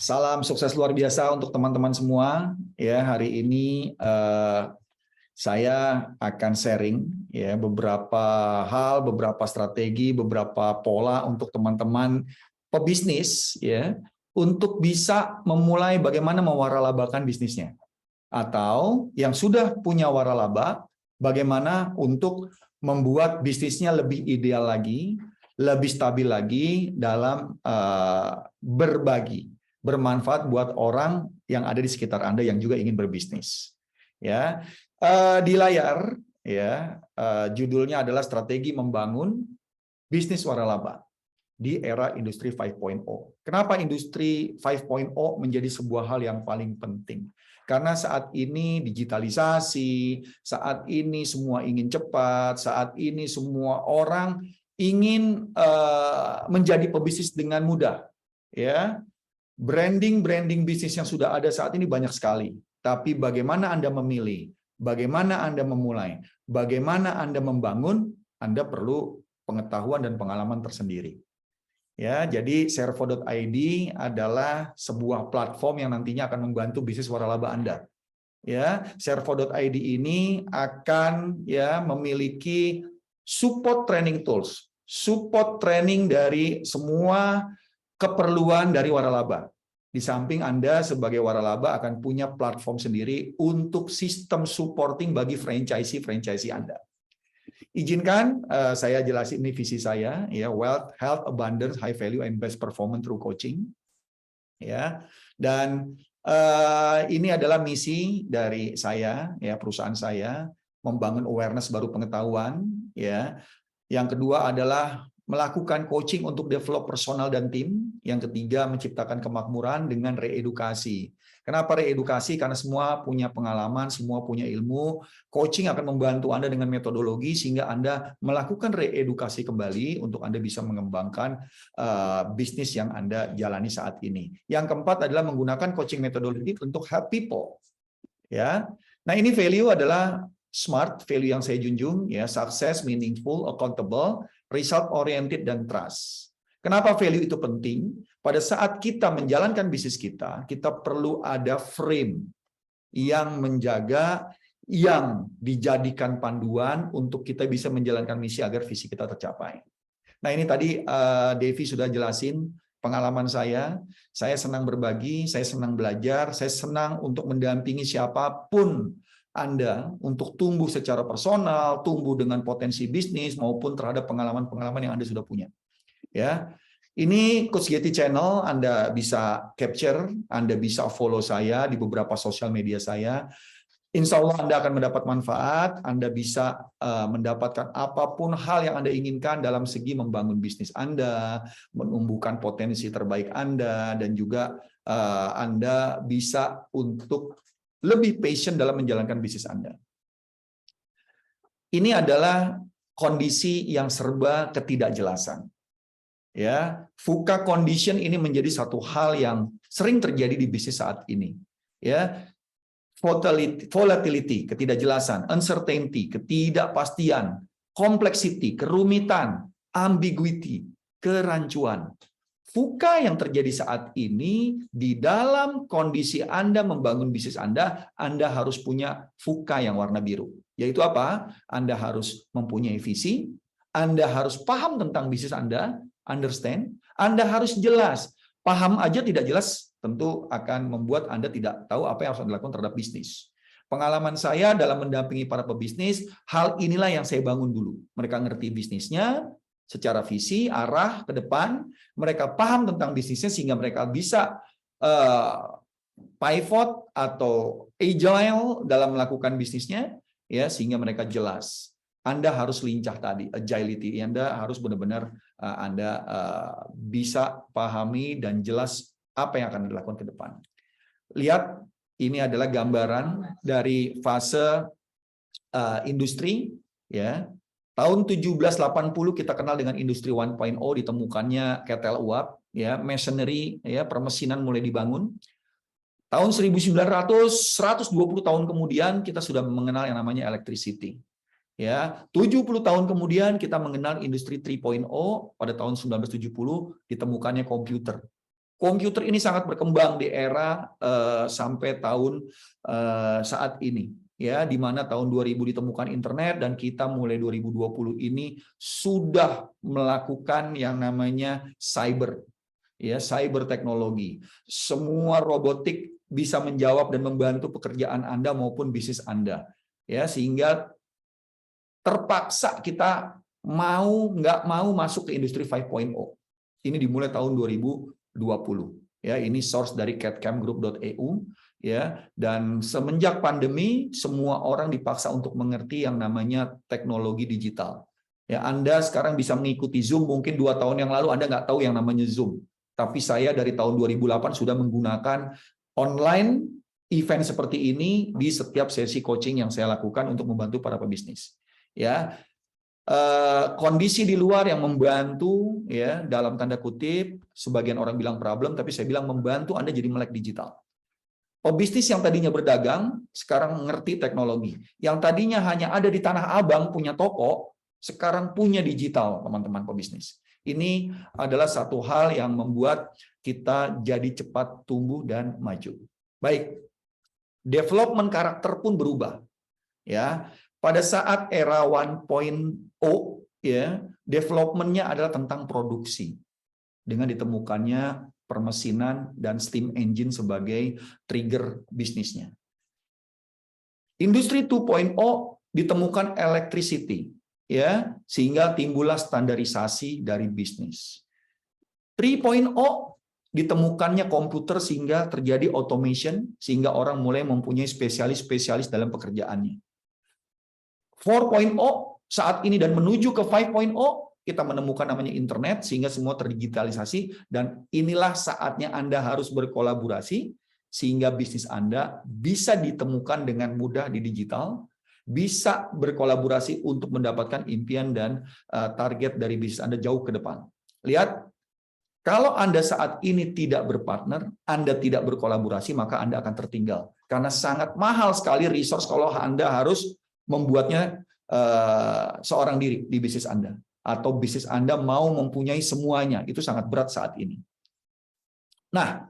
Salam sukses luar biasa untuk teman-teman semua. Ya, hari ini saya akan sharing ya beberapa hal, beberapa strategi, beberapa pola untuk teman-teman pebisnis ya untuk bisa memulai bagaimana mewaralabakan bisnisnya. Atau yang sudah punya waralaba, bagaimana untuk membuat bisnisnya lebih ideal lagi, lebih stabil lagi dalam berbagi, bermanfaat buat orang yang ada di sekitar Anda yang juga ingin berbisnis. Ya, di layar ya judulnya adalah strategi membangun bisnis waralaba di era industri 5.0. Kenapa industri 5.0 menjadi sebuah hal yang paling penting? Karena saat ini digitalisasi, saat ini semua ingin cepat, saat ini semua orang ingin menjadi pebisnis dengan mudah. Ya, branding bisnis yang sudah ada saat ini banyak sekali. Tapi bagaimana Anda memilih, bagaimana Anda memulai, bagaimana Anda membangun, Anda perlu pengetahuan dan pengalaman tersendiri. Ya, jadi Servo.id adalah sebuah platform yang nantinya akan membantu bisnis waralaba Anda. Ya, Servo.id ini akan memiliki support training tools, support training dari semua keperluan dari waralaba. Di samping Anda sebagai waralaba akan punya platform sendiri untuk sistem supporting bagi franchisee Anda. Izinkan saya jelasin ini visi saya ya, wealth, health, abundance, high value and best performance through coaching. Ya. Dan ini adalah misi dari saya ya, perusahaan saya membangun awareness baru pengetahuan ya. Yang kedua adalah melakukan coaching untuk develop personal dan tim. Yang ketiga menciptakan kemakmuran dengan reedukasi. Kenapa reedukasi? Karena semua punya pengalaman, semua punya ilmu. Coaching akan membantu Anda dengan metodologi sehingga Anda melakukan reedukasi kembali untuk Anda bisa mengembangkan bisnis yang Anda jalani saat ini. Yang keempat adalah menggunakan coaching metodologi untuk help people. Ya. Nah, ini value adalah SMART, value yang saya junjung ya, success, meaningful, accountable, result oriented dan trust. Kenapa value itu penting? Pada saat kita menjalankan bisnis kita perlu ada frame yang menjaga, yang dijadikan panduan untuk kita bisa menjalankan misi agar visi kita tercapai. Nah, ini tadi Devi sudah jelasin pengalaman saya senang berbagi, saya senang belajar, saya senang untuk mendampingi siapapun Anda untuk tumbuh secara personal, tumbuh dengan potensi bisnis maupun terhadap pengalaman-pengalaman yang Anda sudah punya. Ya. Ini Coach Getty Channel, Anda bisa capture, Anda bisa follow saya di beberapa sosial media saya. Insya Allah Anda akan mendapat manfaat, Anda bisa mendapatkan apapun hal yang Anda inginkan dalam segi membangun bisnis Anda, menumbuhkan potensi terbaik Anda, dan juga Anda bisa untuk lebih patient dalam menjalankan bisnis Anda. Ini adalah kondisi yang serba ketidakjelasan. Ya, VUCA condition ini menjadi satu hal yang sering terjadi di bisnis saat ini. Ya, volatility, ketidakjelasan, uncertainty, ketidakpastian, complexity, kerumitan, ambiguity, kerancuan. VUCA yang terjadi saat ini di dalam kondisi Anda membangun bisnis Anda harus punya VUCA yang warna biru. Yaitu apa? Anda harus mempunyai visi, Anda harus paham tentang bisnis Anda, understand, Anda harus jelas. Paham aja tidak jelas, tentu akan membuat Anda tidak tahu apa yang harus Anda lakukan terhadap bisnis. Pengalaman saya dalam mendampingi para pebisnis, hal inilah yang saya bangun dulu. Mereka ngerti bisnisnya, secara visi, arah ke depan, mereka paham tentang bisnisnya sehingga mereka bisa pivot atau agile dalam melakukan bisnisnya, ya, sehingga mereka jelas. Anda harus lincah tadi, agility. Anda harus benar-benar Anda bisa pahami dan jelas apa yang akan dilakukan ke depan. Lihat, ini adalah gambaran dari fase industri. Ya, tahun 1780 kita kenal dengan industri 1.0, ditemukannya ketel uap, ya, machinery, ya, permesinan mulai dibangun. Tahun 1900, 120 tahun kemudian kita sudah mengenal yang namanya electricity. Ya, 70 tahun kemudian kita mengenal industri 3.0, pada tahun 1970 ditemukannya komputer. Komputer ini sangat berkembang di era sampai tahun saat ini, ya, di mana tahun 2000 ditemukan internet dan kita mulai 2020 ini sudah melakukan yang namanya cyber, ya, cyber teknologi. Semua robotik bisa menjawab dan membantu pekerjaan Anda maupun bisnis Anda, ya, sehingga terpaksa kita mau nggak mau masuk ke industri 5.0. Ini dimulai tahun 2020. Ya, ini source dari catcamgroup.eu, ya, dan semenjak pandemi semua orang dipaksa untuk mengerti yang namanya teknologi digital. Ya, Anda sekarang bisa mengikuti Zoom, mungkin 2 tahun yang lalu Anda nggak tahu yang namanya Zoom. Tapi saya dari tahun 2008 sudah menggunakan online event seperti ini di setiap sesi coaching yang saya lakukan untuk membantu para pebisnis. Ya, kondisi di luar yang membantu, ya, dalam tanda kutip, sebagian orang bilang problem, tapi saya bilang membantu Anda jadi melek digital. Pebisnis yang tadinya berdagang sekarang mengerti teknologi. Yang tadinya hanya ada di Tanah Abang punya toko, sekarang punya digital, teman-teman pebisnis. Ini adalah satu hal yang membuat kita jadi cepat tumbuh dan maju. Baik, development karakter pun berubah. Ya, pada saat era 1.0, ya, development-nya adalah tentang produksi dengan ditemukannya permesinan dan steam engine sebagai trigger bisnisnya. Industri 2.0 ditemukan electricity, ya, sehingga timbullah standarisasi dari bisnis. 3.0 ditemukannya komputer sehingga terjadi automation, sehingga orang mulai mempunyai spesialis-spesialis dalam pekerjaannya. 4.0 saat ini dan menuju ke 5.0 kita menemukan namanya internet sehingga semua terdigitalisasi, dan inilah saatnya Anda harus berkolaborasi sehingga bisnis Anda bisa ditemukan dengan mudah di digital, bisa berkolaborasi untuk mendapatkan impian dan target dari bisnis Anda jauh ke depan. Lihat, kalau Anda saat ini tidak berpartner, Anda tidak berkolaborasi, maka Anda akan tertinggal karena sangat mahal sekali resource kalau Anda harus membuatnya seorang diri di bisnis Anda, atau bisnis Anda mau mempunyai semuanya, itu sangat berat saat ini. Nah,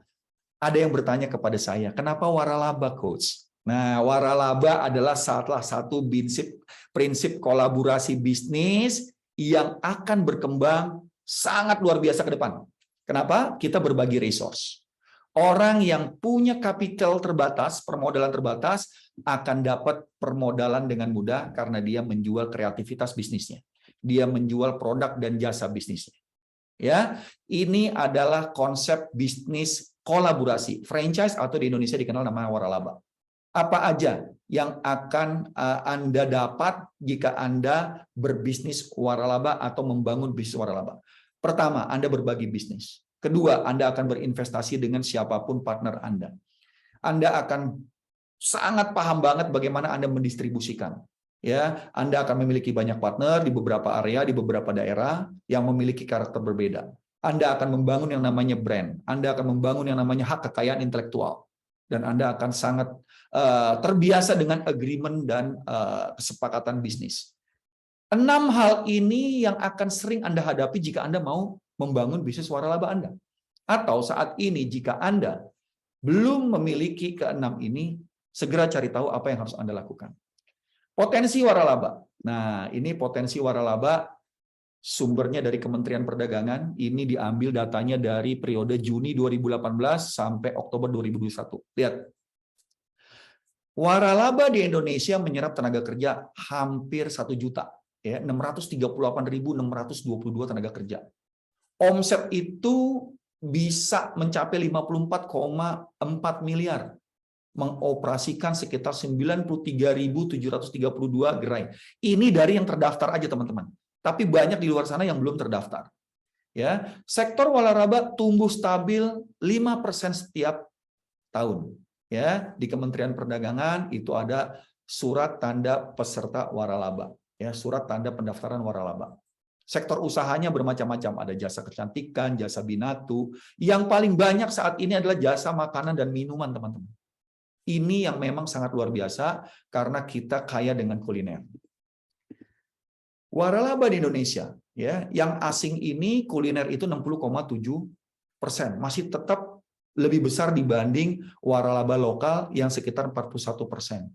ada yang bertanya kepada saya, kenapa waralaba, Coach? Nah, waralaba adalah salah satu prinsip kolaborasi bisnis yang akan berkembang sangat luar biasa ke depan. Kenapa? Kita berbagi resource. Orang yang punya kapital terbatas, permodalan terbatas, akan dapat permodalan dengan mudah karena dia menjual kreativitas bisnisnya. Dia menjual produk dan jasa bisnisnya. Ya, ini adalah konsep bisnis kolaborasi. Franchise atau di Indonesia dikenal namanya waralaba. Apa aja yang akan Anda dapat jika Anda berbisnis waralaba atau membangun bisnis waralaba? Pertama, Anda berbagi bisnis. Kedua, Anda akan berinvestasi dengan siapapun partner Anda. Anda akan sangat paham banget bagaimana Anda mendistribusikan. Ya, Anda akan memiliki banyak partner di beberapa area, di beberapa daerah yang memiliki karakter berbeda. Anda akan membangun yang namanya brand. Anda akan membangun yang namanya hak kekayaan intelektual. Dan Anda akan sangat terbiasa dengan agreement dan kesepakatan bisnis. 6 hal ini yang akan sering Anda hadapi jika Anda mau membangun bisnis waralaba Anda. Atau saat ini jika Anda belum memiliki ke-6 ini, segera cari tahu apa yang harus Anda lakukan. Potensi waralaba. Nah, ini potensi waralaba sumbernya dari Kementerian Perdagangan. Ini diambil datanya dari periode Juni 2018 sampai Oktober 2021. Lihat. Waralaba di Indonesia menyerap tenaga kerja hampir 1 juta. Ya, 638.622 tenaga kerja. Omset itu bisa mencapai 54,4 miliar. Mengoperasikan sekitar 93.732 gerai. Ini dari yang terdaftar aja, teman-teman. Tapi banyak di luar sana yang belum terdaftar. Ya, sektor waralaba tumbuh stabil 5% setiap tahun. Ya, di Kementerian Perdagangan itu ada surat tanda peserta waralaba. Ya, surat tanda pendaftaran waralaba. Sektor usahanya bermacam-macam, ada jasa kecantikan, jasa binatu. Yang paling banyak saat ini adalah jasa makanan dan minuman, teman-teman. Ini yang memang sangat luar biasa karena kita kaya dengan kuliner. Waralaba di Indonesia, ya, yang asing ini kuliner itu 60,7 masih tetap lebih besar dibanding waralaba lokal yang sekitar 41%.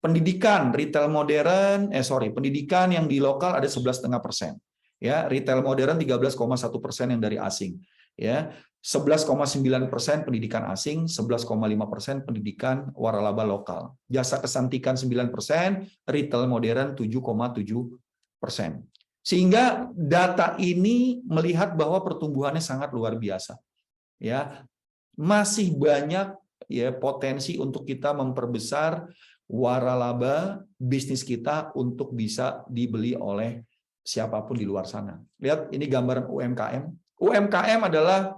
Pendidikan retail modern, pendidikan yang di lokal ada 11,5%. Ya, retail modern 13,1% yang dari asing. Ya, 11,9% pendidikan asing, 11,5% pendidikan waralaba lokal. Jasa kecantikan 9%, retail modern 7,7%. Sehingga data ini melihat bahwa pertumbuhannya sangat luar biasa. Ya, masih banyak ya potensi untuk kita memperbesar waralaba bisnis kita untuk bisa dibeli oleh siapapun di luar sana. Lihat ini gambaran UMKM. UMKM adalah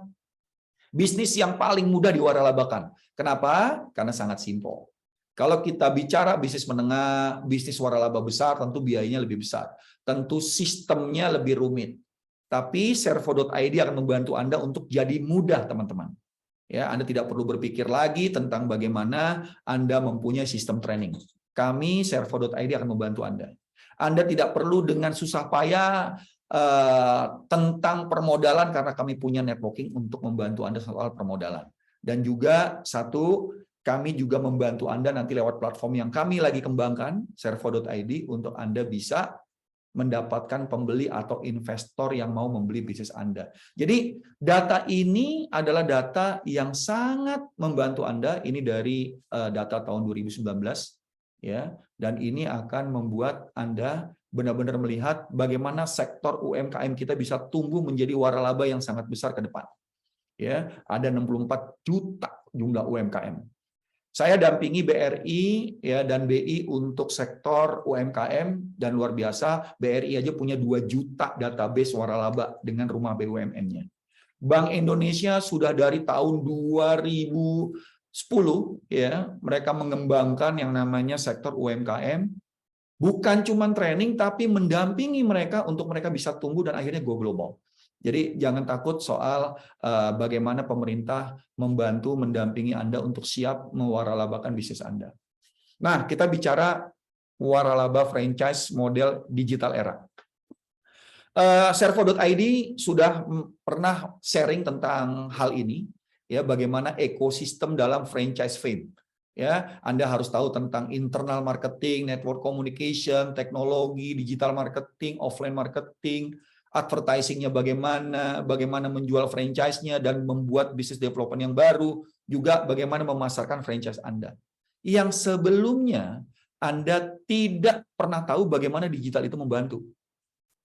bisnis yang paling mudah diwaralabakan. Kenapa? Karena sangat simpel. Kalau kita bicara bisnis menengah, bisnis waralaba besar, tentu biayanya lebih besar. Tentu sistemnya lebih rumit. Tapi Servo.id akan membantu Anda untuk jadi mudah, teman-teman. Ya, Anda tidak perlu berpikir lagi tentang bagaimana Anda mempunyai sistem training. Kami Servo.id akan membantu Anda. Anda tidak perlu dengan susah payah tentang permodalan karena kami punya networking untuk membantu Anda soal permodalan. Dan juga kami juga membantu Anda nanti lewat platform yang kami lagi kembangkan, Servo.id, untuk Anda bisa mendapatkan pembeli atau investor yang mau membeli bisnis Anda. Jadi data ini adalah data yang sangat membantu Anda. Ini dari data tahun 2019 ya, dan ini akan membuat Anda benar-benar melihat bagaimana sektor UMKM kita bisa tumbuh menjadi waralaba yang sangat besar ke depan. Ya, ada 64 juta jumlah UMKM. Saya dampingi BRI ya dan BI untuk sektor UMKM, dan luar biasa BRI aja punya 2 juta database waralaba dengan rumah BUMN-nya. Bank Indonesia sudah dari tahun 2010 ya, mereka mengembangkan yang namanya sektor UMKM, bukan cuma training tapi mendampingi mereka untuk mereka bisa tumbuh dan akhirnya go global. Jadi jangan takut soal bagaimana pemerintah membantu mendampingi Anda untuk siap mewaralabakan bisnis Anda. Nah, kita bicara waralaba franchise model digital era. Servo.id sudah pernah sharing tentang hal ini, ya, bagaimana ekosistem dalam franchise fame. Ya, Anda harus tahu tentang internal marketing, network communication, teknologi, digital marketing, offline marketing, advertising-nya bagaimana menjual franchise-nya dan membuat bisnis development yang baru, juga bagaimana memasarkan franchise Anda. Yang sebelumnya Anda tidak pernah tahu bagaimana digital itu membantu.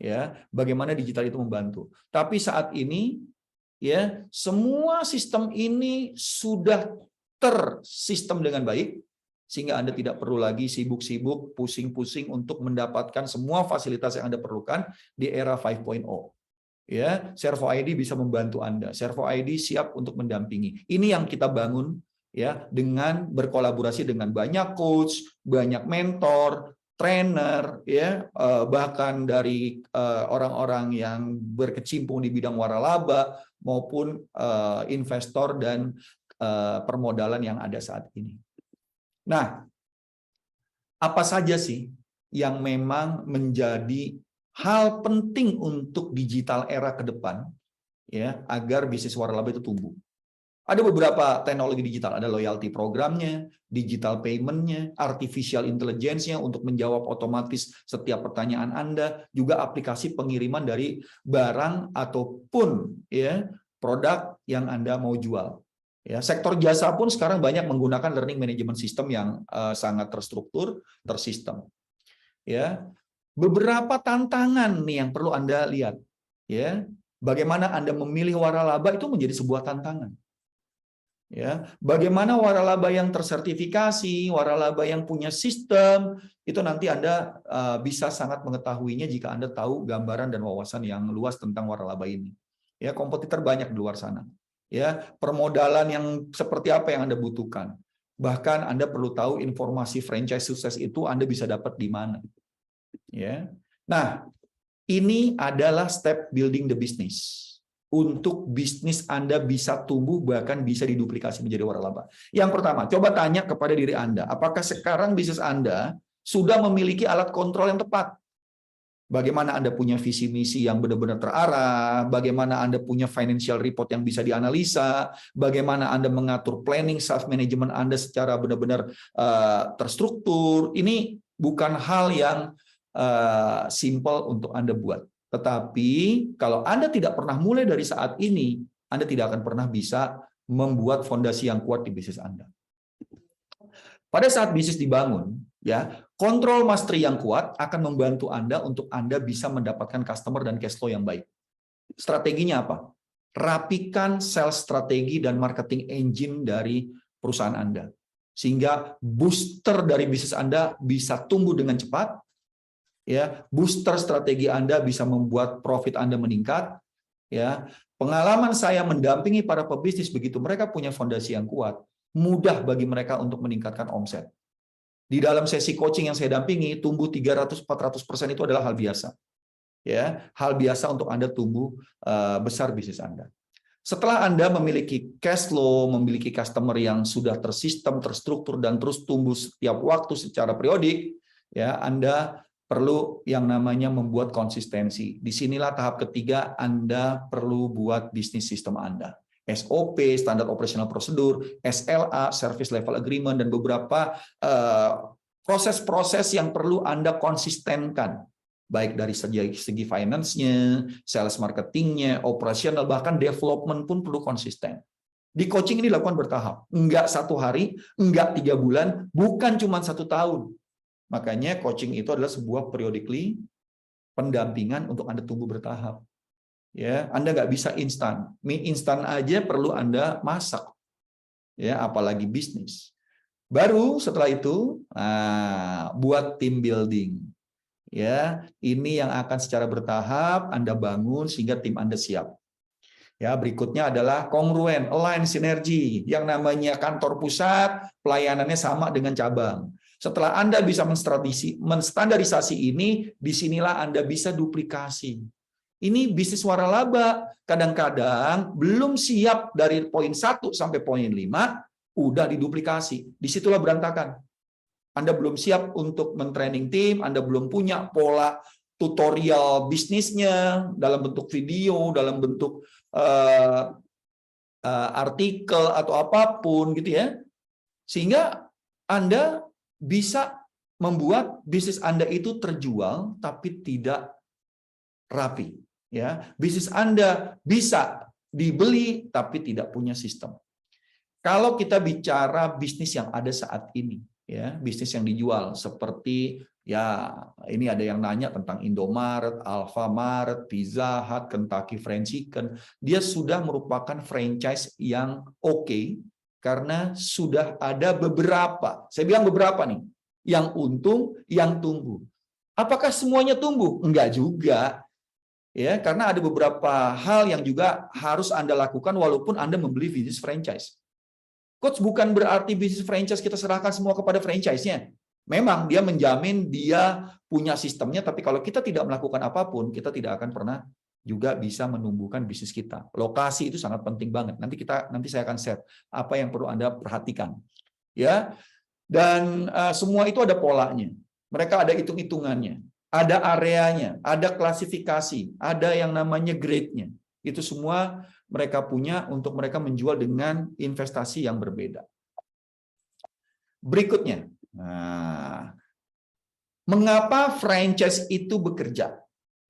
Ya, bagaimana digital itu membantu. Tapi saat ini ya, semua sistem ini sudah tersistem dengan baik, sehingga Anda tidak perlu lagi sibuk-sibuk, pusing-pusing untuk mendapatkan semua fasilitas yang Anda perlukan di era 5.0. Ya, Servo.id bisa membantu Anda. Servo.id siap untuk mendampingi. Ini yang kita bangun ya, dengan berkolaborasi dengan banyak coach, banyak mentor, trainer, ya, bahkan dari orang-orang yang berkecimpung di bidang waralaba maupun investor dan permodalan yang ada saat ini. Nah, apa saja sih yang memang menjadi hal penting untuk digital era ke depan ya, agar bisnis waralaba itu tumbuh? Ada beberapa teknologi digital, ada loyalty programnya, digital payment-nya, artificial intelligence-nya untuk menjawab otomatis setiap pertanyaan Anda, juga aplikasi pengiriman dari barang ataupun ya produk yang Anda mau jual. Ya, sektor jasa pun sekarang banyak menggunakan learning management system yang sangat terstruktur, tersistem. Ya, beberapa tantangan nih yang perlu Anda lihat. Ya, bagaimana Anda memilih waralaba itu menjadi sebuah tantangan. Ya, bagaimana waralaba yang tersertifikasi, waralaba yang punya sistem, itu nanti Anda bisa sangat mengetahuinya jika Anda tahu gambaran dan wawasan yang luas tentang waralaba ini. Ya, kompetitor banyak di luar sana. Ya, permodalan yang seperti apa yang Anda butuhkan. Bahkan Anda perlu tahu informasi franchise sukses itu Anda bisa dapat di mana. Ya. Nah, ini adalah step building the business. Untuk bisnis Anda bisa tumbuh bahkan bisa diduplikasi menjadi waralaba. Yang pertama, coba tanya kepada diri Anda, apakah sekarang bisnis Anda sudah memiliki alat kontrol yang tepat? bagaimana Anda punya visi misi yang benar-benar terarah, bagaimana Anda punya financial report yang bisa dianalisa, bagaimana Anda mengatur planning self management Anda secara benar-benar terstruktur. Ini bukan hal yang simple untuk Anda buat. Tetapi kalau Anda tidak pernah mulai dari saat ini, Anda tidak akan pernah bisa membuat fondasi yang kuat di bisnis Anda. Pada saat bisnis dibangun, ya, kontrol mastery yang kuat akan membantu Anda untuk Anda bisa mendapatkan customer dan cash flow yang baik. Strateginya apa? Rapikan sales strategi dan marketing engine dari perusahaan Anda. Sehingga booster dari bisnis Anda bisa tumbuh dengan cepat. Ya, booster strategi Anda bisa membuat profit Anda meningkat. Ya, pengalaman saya mendampingi para pebisnis begitu mereka punya fondasi yang kuat, mudah bagi mereka untuk meningkatkan omset. Di dalam sesi coaching yang saya dampingi, tumbuh 300-400% itu adalah hal biasa. Ya, hal biasa untuk Anda tumbuh besar bisnis Anda. Setelah Anda memiliki cash flow, memiliki customer yang sudah tersistem, terstruktur dan terus tumbuh setiap waktu secara periodik, ya, Anda perlu yang namanya membuat konsistensi. Disinilah tahap ketiga Anda perlu buat bisnis sistem Anda. SOP, standar operational prosedur, SLA, service level agreement, dan beberapa proses-proses yang perlu Anda konsistenkan. Baik dari segi finance-nya, sales marketing-nya, operasional, bahkan development pun perlu konsisten. Di coaching ini dilakukan bertahap. Enggak 1 hari, enggak 3 bulan, bukan cuma 1 tahun. Makanya coaching itu adalah sebuah periodically pendampingan untuk Anda tumbuh bertahap. Ya, Anda nggak bisa instan. Mie instan aja perlu Anda masak. Ya, apalagi bisnis. Baru setelah itu buat team building. Ya, ini yang akan secara bertahap Anda bangun sehingga tim Anda siap. Ya, berikutnya adalah kongruen, align, sinergi. Yang namanya kantor pusat, pelayanannya sama dengan cabang. Setelah Anda bisa menstandarisasi ini, disinilah Anda bisa duplikasi. Ini bisnis waralaba. Kadang-kadang belum siap dari poin 1 sampai poin 5, udah diduplikasi. Disitulah berantakan. Anda belum siap untuk mentraining tim, Anda belum punya pola tutorial bisnisnya dalam bentuk video, dalam bentuk artikel atau apapun gitu ya. Sehingga Anda bisa membuat bisnis Anda itu terjual tapi tidak rapi, ya. Bisnis Anda bisa dibeli tapi tidak punya sistem. Kalau kita bicara bisnis yang ada saat ini, ya, bisnis yang dijual seperti, ya, ini ada yang nanya tentang Indomaret, Alfamart, Pizza Hut, Kentucky Fried Chicken. Dia sudah merupakan franchise yang oke karena sudah ada beberapa, saya bilang beberapa nih, yang untung, yang tumbuh. Apakah semuanya tumbuh? Enggak juga. Ya, karena ada beberapa hal yang juga harus Anda lakukan walaupun Anda membeli bisnis franchise. Coach, bukan berarti bisnis franchise kita serahkan semua kepada franchise-nya. Memang dia menjamin dia punya sistemnya, tapi kalau kita tidak melakukan apapun, kita tidak akan pernah juga bisa menumbuhkan bisnis kita. Lokasi itu sangat penting banget. Nanti saya akan share apa yang perlu Anda perhatikan. Ya. Dan semua itu ada polanya. Mereka ada hitung-hitungannya, ada areanya, ada klasifikasi, ada yang namanya grade-nya. Itu semua mereka punya untuk mereka menjual dengan investasi yang berbeda. Berikutnya, mengapa franchise itu bekerja?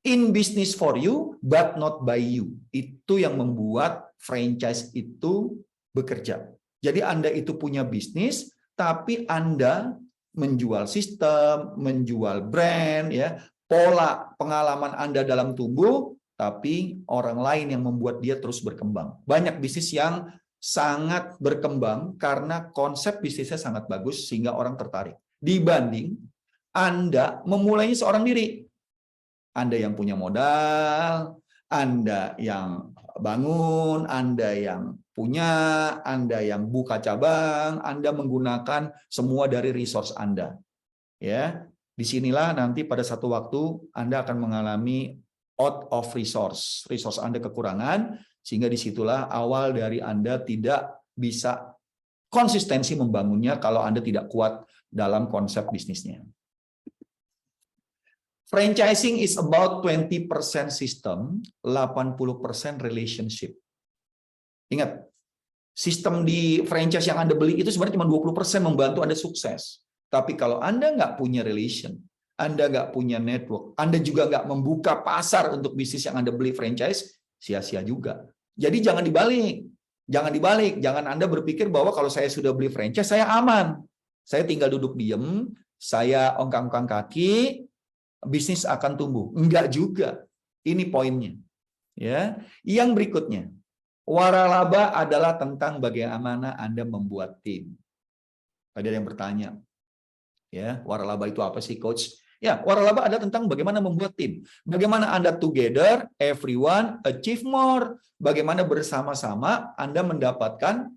In business for you, but not by you. Itu yang membuat franchise itu bekerja. Jadi Anda itu punya bisnis, tapi Anda menjual sistem, menjual brand, ya, pola pengalaman Anda dalam tumbuh, tapi orang lain yang membuat dia terus berkembang. Banyak bisnis yang sangat berkembang karena konsep bisnisnya sangat bagus sehingga orang tertarik. Dibanding Anda memulainya seorang diri. Anda yang punya modal, Anda yang bangun, Anda yang punya, Anda yang buka cabang, Anda menggunakan semua dari resource Anda. Ya, disinilah nanti pada satu waktu Anda akan mengalami out of resource Anda kekurangan, sehingga disitulah awal dari Anda tidak bisa konsistensi membangunnya kalau Anda tidak kuat dalam konsep bisnisnya. Franchising is about 20% system, 80% relationship. Ingat, sistem di franchise yang Anda beli itu sebenarnya cuma 20% membantu Anda sukses. Tapi kalau Anda nggak punya relation, Anda nggak punya network, Anda juga nggak membuka pasar untuk bisnis yang Anda beli franchise, sia-sia juga. Jadi jangan dibalik. Jangan dibalik. Jangan Anda berpikir bahwa kalau saya sudah beli franchise, saya aman. Saya tinggal duduk diem, saya ongkang-ongkang kaki, bisnis akan tumbuh. Enggak juga. Ini poinnya. Ya. Yang berikutnya, waralaba adalah tentang bagaimana Anda membuat tim. Tadi ada yang bertanya, ya, waralaba itu apa sih, Coach? Ya, waralaba adalah tentang bagaimana membuat tim. Bagaimana Anda together, everyone achieve more. Bagaimana bersama-sama Anda mendapatkan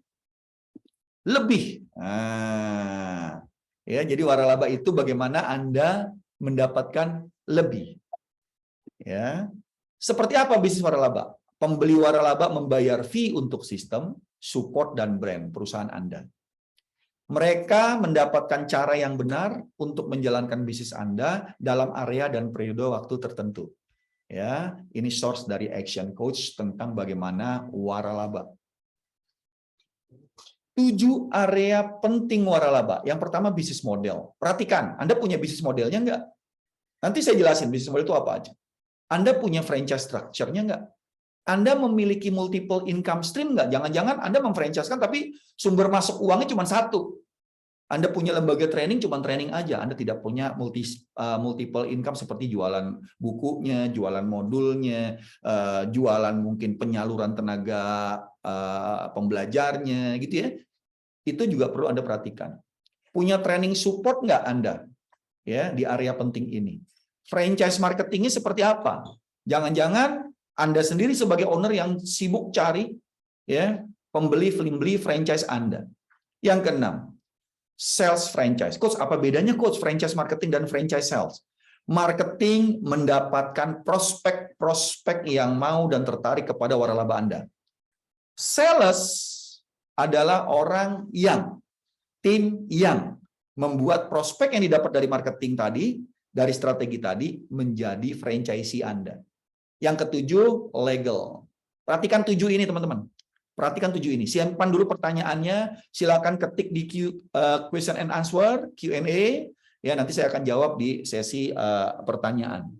lebih. Nah, ya, jadi waralaba itu bagaimana Anda mendapatkan lebih. Ya. Seperti apa bisnis waralaba? Pembeli waralaba membayar fee untuk sistem, support, dan brand perusahaan Anda. Mereka mendapatkan cara yang benar untuk menjalankan bisnis Anda dalam area dan periode waktu tertentu. Ya, ini source dari Action Coach tentang bagaimana waralaba. 7 area penting waralaba. Yang pertama, bisnis model. Perhatikan, Anda punya bisnis modelnya enggak? Nanti saya jelasin bisnis model itu apa aja. Anda punya franchise structure-nya enggak? Anda memiliki multiple income stream nggak? Jangan-jangan Anda memfranchise-kan tapi sumber masuk uangnya cuma satu. Anda punya lembaga training, cuma training aja. Anda tidak punya multiple income seperti jualan bukunya, jualan modulnya, jualan mungkin penyaluran tenaga pembelajarnya, gitu ya. Itu juga perlu Anda perhatikan. Punya training support nggak Anda? Ya, di area penting ini. Franchise marketingnya seperti apa? Jangan-jangan Anda sendiri sebagai owner yang sibuk cari ya pembeli franchise Anda. Yang keenam, sales franchise. Coach, apa bedanya Coach franchise marketing dan franchise sales? Marketing mendapatkan prospek-prospek yang mau dan tertarik kepada waralaba Anda. Sales adalah orang yang, tim yang membuat prospek yang didapat dari marketing tadi, dari strategi tadi, menjadi franchisee Anda. Yang ketujuh, legal. Perhatikan 7 ini, teman-teman. Perhatikan 7 ini. Simpan dulu pertanyaannya. Silakan ketik di question and answer, Q&A. Ya, nanti saya akan jawab di sesi pertanyaan.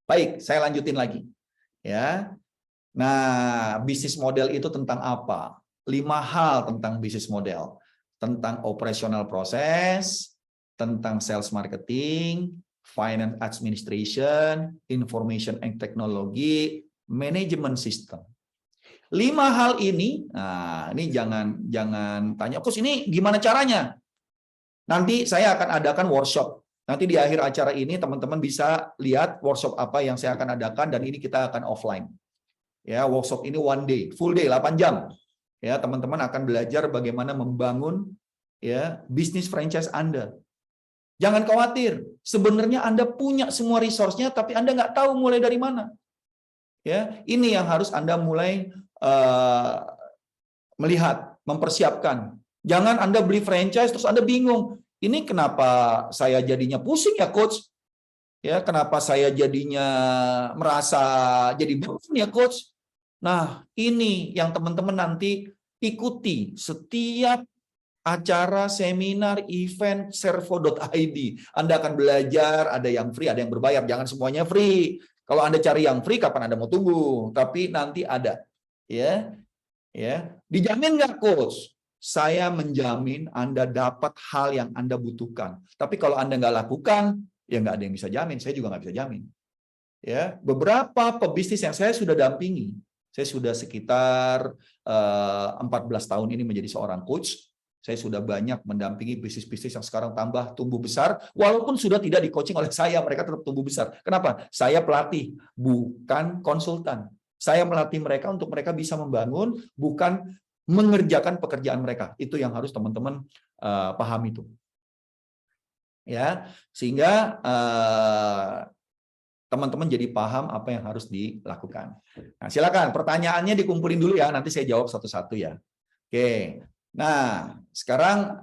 Baik, saya lanjutin lagi. Ya. Nah, bisnis model itu tentang apa? 5 hal tentang bisnis model. Tentang operational proses, tentang sales marketing, finance administration, information and technology, management system. 5 hal ini, nah ini jangan tanya, Coach ini gimana caranya? Nanti saya akan adakan workshop. Nanti di akhir acara ini teman-teman bisa lihat workshop apa yang saya akan adakan dan ini kita akan offline. Ya, workshop ini one day, full day 8 jam. Ya, teman-teman akan belajar bagaimana membangun ya bisnis franchise Anda. Jangan khawatir, sebenarnya Anda punya semua resource-nya, tapi Anda nggak tahu mulai dari mana. Ya, ini yang harus Anda mulai melihat, mempersiapkan. Jangan Anda beli franchise terus Anda bingung. Ini kenapa saya jadinya pusing ya, Coach? Ya, kenapa saya jadinya merasa jadi beban ya, Coach? Nah, ini yang teman-teman nanti ikuti setiap acara, seminar, event, servo.id. Anda akan belajar, ada yang free, ada yang berbayar. Jangan semuanya free. Kalau Anda cari yang free, kapan Anda mau tunggu? Tapi nanti ada. Ya, dijamin nggak, Coach? Saya menjamin Anda dapat hal yang Anda butuhkan. Tapi kalau Anda nggak lakukan, ya nggak ada yang bisa jamin. Saya juga nggak bisa jamin. Ya, beberapa pebisnis yang saya sudah dampingi, saya sudah sekitar 14 tahun ini menjadi seorang coach. Saya sudah banyak mendampingi bisnis-bisnis yang sekarang tumbuh besar, walaupun sudah tidak di-coaching oleh saya, mereka tetap tumbuh besar. Kenapa? Saya pelatih, bukan konsultan. Saya melatih mereka untuk mereka bisa membangun, bukan mengerjakan pekerjaan mereka. Itu yang harus teman-teman pahami itu. Ya, sehingga teman-teman jadi paham apa yang harus dilakukan. Nah, silakan pertanyaannya dikumpulin dulu ya, nanti saya jawab satu-satu ya. Oke. Nah, sekarang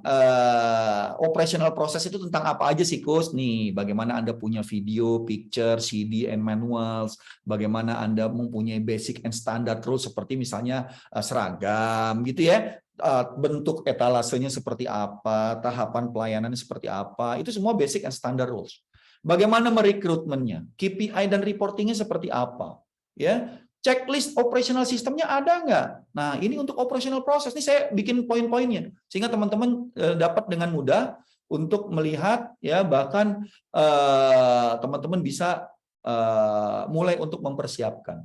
operational process itu tentang apa aja sih, Coach? Nih, bagaimana Anda punya video, picture, CD, and manuals, bagaimana Anda mempunyai basic and standard rules seperti misalnya seragam gitu ya, bentuk etalasenya seperti apa, tahapan pelayanannya seperti apa, itu semua basic and standard rules. Bagaimana merekrutmennya, KPI dan reportingnya seperti apa, ya. Checklist operational sistemnya ada nggak? Nah, ini untuk operational process. Ini saya bikin poin-poinnya sehingga teman-teman dapat dengan mudah untuk melihat, ya, bahkan teman-teman bisa mulai untuk mempersiapkan.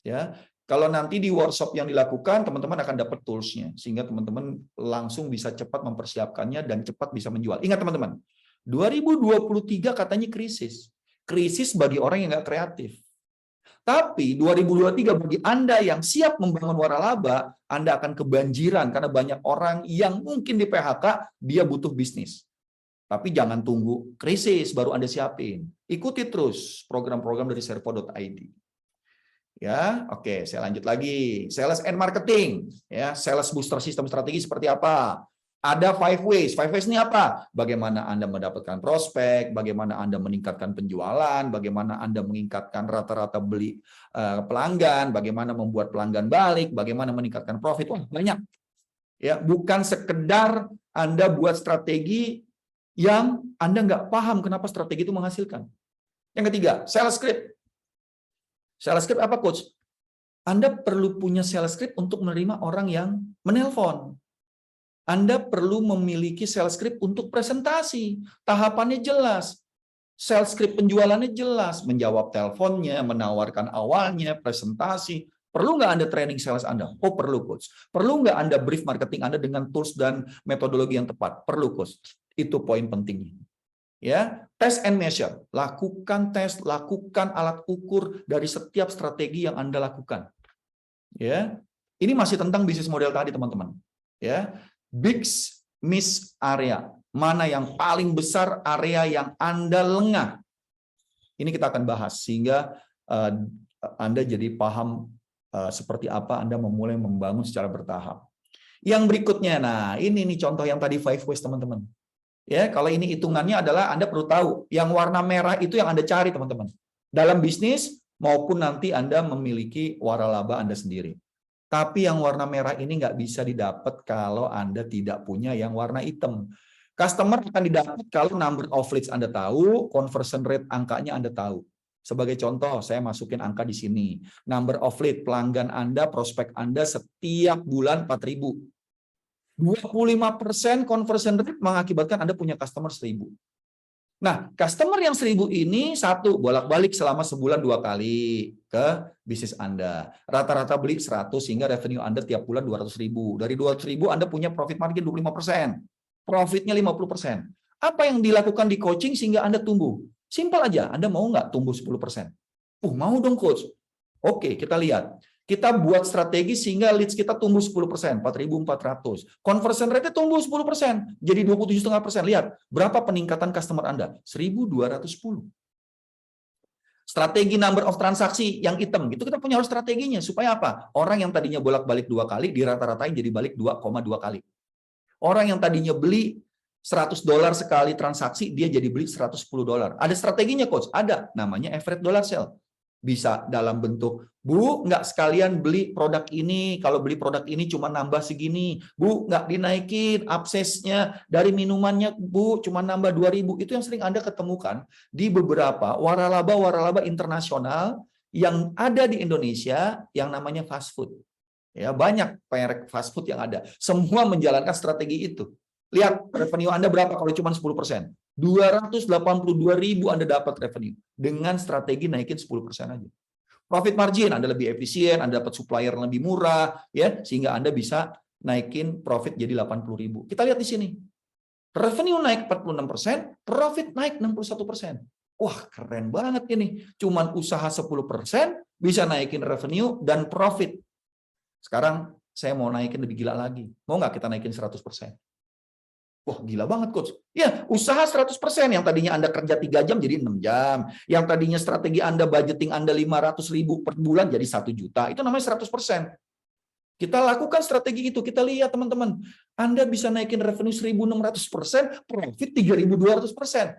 Ya, kalau nanti di workshop yang dilakukan, teman-teman akan dapat tools-nya sehingga teman-teman langsung bisa cepat mempersiapkannya dan cepat bisa menjual. Ingat teman-teman, 2023 katanya krisis. Krisis bagi orang yang nggak kreatif. Tapi 2023 bagi Anda yang siap membangun waralaba, Anda akan kebanjiran karena banyak orang yang mungkin di PHK, dia butuh bisnis. Tapi jangan tunggu krisis baru Anda siapin. Ikuti terus program-program dari servo.id. Ya, oke, saya lanjut lagi. Sales and marketing, ya, sales booster sistem strategi seperti apa? Ada 5 ways. 5 ways ini apa? Bagaimana Anda mendapatkan prospek, bagaimana Anda meningkatkan penjualan, bagaimana Anda meningkatkan rata-rata beli pelanggan, bagaimana membuat pelanggan balik, bagaimana meningkatkan profit. Wah, banyak. Ya, bukan sekedar Anda buat strategi yang Anda nggak paham kenapa strategi itu menghasilkan. Yang ketiga, sales script. Sales script apa, Coach? Anda perlu punya sales script untuk menerima orang yang menelpon. Anda perlu memiliki sales script untuk presentasi. Tahapannya jelas. Sales script penjualannya jelas. Menjawab teleponnya, menawarkan awalnya, presentasi. Perlu nggak Anda training sales Anda? Oh, perlu, Coach. Perlu nggak Anda brief marketing Anda dengan tools dan metodologi yang tepat? Perlu, Coach. Itu poin pentingnya. Ya, test and measure. Lakukan tes, lakukan alat ukur dari setiap strategi yang Anda lakukan. Ya. Ini masih tentang bisnis model tadi, teman-teman. Ya. Big miss area. Mana yang paling besar area yang Anda lengah? Ini kita akan bahas sehingga Anda jadi paham seperti apa Anda memulai membangun secara bertahap. Yang berikutnya, nah ini nih contoh yang tadi 5 ways, teman-teman. Ya, kalau ini hitungannya adalah Anda perlu tahu, yang warna merah itu yang Anda cari, teman-teman. Dalam bisnis maupun nanti Anda memiliki waralaba Anda sendiri. Tapi yang warna merah ini nggak bisa didapat kalau Anda tidak punya yang warna hitam. Customer akan didapat kalau number of leads Anda tahu, conversion rate angkanya Anda tahu. Sebagai contoh, saya masukin angka di sini. Number of lead, pelanggan Anda, prospek Anda setiap bulan 4.000. 25% conversion rate mengakibatkan Anda punya customer 1.000. Nah, customer yang 1.000 ini satu bolak-balik selama sebulan 2 kali ke bisnis Anda. Rata-rata beli 100 sehingga revenue Anda tiap bulan 200.000. Dari 200.000 Anda punya profit margin 25%. Profitnya 50%. Apa yang dilakukan di coaching sehingga Anda tumbuh? Simpel aja, Anda mau nggak tumbuh 10%? Mau dong, Coach. Oke, kita lihat. Kita buat strategi sehingga leads kita tumbuh 10%, 4.400. Conversion rate-nya tumbuh 10%, jadi 27,5%. Lihat, berapa peningkatan customer Anda? 1.210. Strategi number of transaksi yang hitam, itu kita punya harus strateginya. Supaya apa? Orang yang tadinya bolak-balik 2 kali, dirata-ratain jadi balik 2,2 kali. Orang yang tadinya beli $100 sekali transaksi, dia jadi beli $110. Ada strateginya, Coach? Ada, namanya average dollar sale. Bisa dalam bentuk, Bu, nggak sekalian beli produk ini, kalau beli produk ini cuma nambah segini, Bu, nggak dinaikin upsize-nya dari minumannya, Bu, cuma nambah 2.000. Itu yang sering Anda ketemukan di beberapa waralaba internasional yang ada di Indonesia yang namanya fast food. Ya, banyak merek fast food yang ada. Semua menjalankan strategi itu. Lihat revenue Anda berapa kalau cuma 10%. 282.000 Anda dapat revenue dengan strategi naikin 10% aja. Profit margin Anda lebih efisien, Anda dapat supplier lebih murah, ya, sehingga Anda bisa naikin profit jadi 80.000. Kita lihat di sini. Revenue naik 46%, profit naik 61%. Wah, keren banget ini. Cuman usaha 10% bisa naikin revenue dan profit. Sekarang saya mau naikin lebih gila lagi. Mau nggak kita naikin 100%? Wah, gila banget, Coach. Ya, usaha 100%. Yang tadinya Anda kerja 3 jam jadi 6 jam. Yang tadinya strategi Anda, budgeting Anda 500.000 per bulan jadi 1 juta. Itu namanya 100%. Kita lakukan strategi itu, kita lihat teman-teman, Anda bisa naikin revenue 1.600%, profit 3.200%.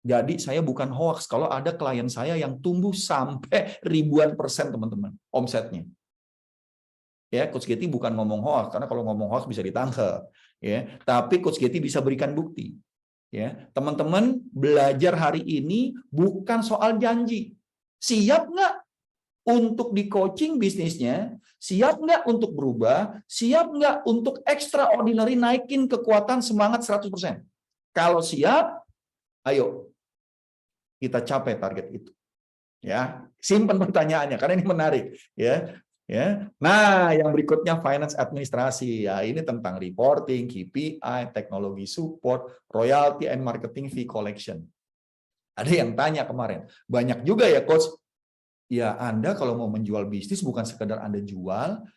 Jadi saya bukan hoax kalau ada klien saya yang tumbuh sampai ribuan persen teman-teman omsetnya. Ya, Coach Getty bukan ngomong hoax karena kalau ngomong hoax bisa ditangkap. Ya, tapi Coach Getty bisa berikan bukti. Ya, teman-teman belajar hari ini bukan soal janji. Siap nggak untuk di coaching bisnisnya? Siap nggak untuk berubah? Siap nggak untuk extraordinary naikin kekuatan semangat 100%? Kalau siap, ayo kita capai target itu. Ya, simpan pertanyaannya karena ini menarik. Ya, ya. Nah, yang berikutnya finance administrasi. Ya, ini tentang reporting, KPI, teknologi support, royalty and marketing fee collection. Ada yang tanya kemarin, banyak juga ya coach. Ya, Anda kalau mau menjual bisnis bukan sekedar Anda jual,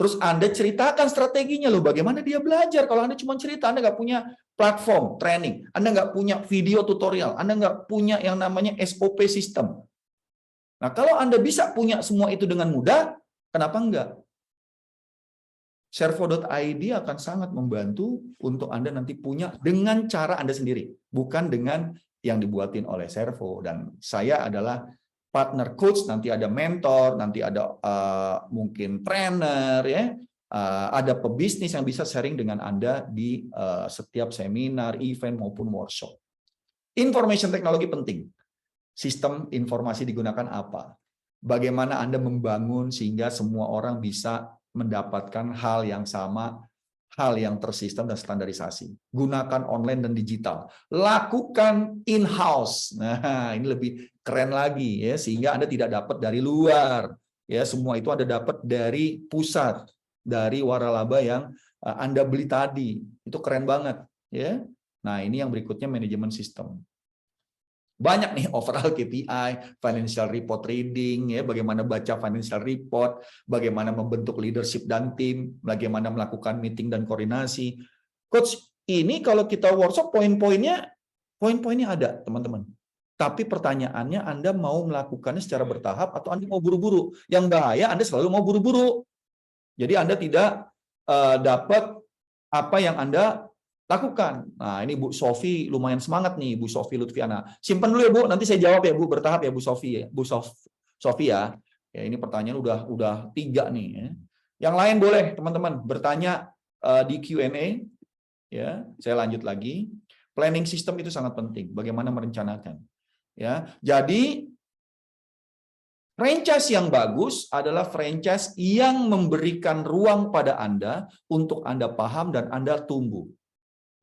terus Anda ceritakan strateginya loh, bagaimana dia belajar. Kalau Anda cuma cerita, Anda nggak punya platform training, Anda nggak punya video tutorial, Anda nggak punya yang namanya SOP system. Nah, kalau Anda bisa punya semua itu dengan mudah, kenapa enggak? Servo.id akan sangat membantu untuk Anda nanti punya dengan cara Anda sendiri, bukan dengan yang dibuatin oleh Servo. Dan saya adalah partner coach, nanti ada mentor, nanti ada mungkin trainer, ya, ada pebisnis yang bisa sharing dengan Anda di setiap seminar, event maupun workshop. Information teknologi penting. Sistem informasi digunakan apa? Bagaimana Anda membangun sehingga semua orang bisa mendapatkan hal yang sama, hal yang tersistem dan standarisasi. Gunakan online dan digital. Lakukan in-house. Nah, ini lebih keren lagi ya, sehingga Anda tidak dapat dari luar. Ya, semua itu Anda dapat dari pusat, dari waralaba yang Anda beli tadi. Itu keren banget, ya. Nah, ini yang berikutnya manajemen sistem. Banyak nih overall KPI, financial report reading, ya, bagaimana baca financial report, bagaimana membentuk leadership dan tim, bagaimana melakukan meeting dan koordinasi. Coach, ini kalau kita workshop poin-poinnya ada, teman-teman. Tapi pertanyaannya Anda mau melakukannya secara bertahap atau Anda mau buru-buru? Yang bahaya Anda selalu mau buru-buru. Jadi Anda tidak dapat apa yang Anda lakukan. Nah, ini Bu Sofi lumayan semangat nih, Bu Sofi Lutfiana. Simpan dulu ya Bu, nanti saya jawab ya Bu, bertahap ya Bu Sofi ya. Bu Sofi ya. Ya, ini pertanyaan udah 3 nih ya. Yang lain boleh teman-teman bertanya di Q&A ya. Saya lanjut lagi. Planning system itu sangat penting, bagaimana merencanakan. Ya. Jadi franchise yang bagus adalah franchise yang memberikan ruang pada Anda untuk Anda paham dan Anda tumbuh.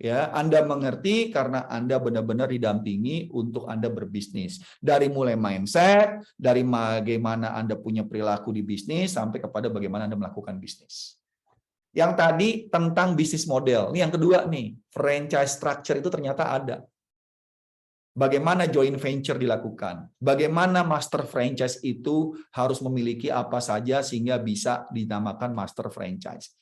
Ya, Anda mengerti karena Anda benar-benar didampingi untuk Anda berbisnis. Dari mulai mindset, dari bagaimana Anda punya perilaku di bisnis, sampai kepada bagaimana Anda melakukan bisnis. Yang tadi tentang bisnis model. Ini yang kedua nih, franchise structure itu ternyata ada. Bagaimana joint venture dilakukan? Bagaimana master franchise itu harus memiliki apa saja sehingga bisa dinamakan master franchise?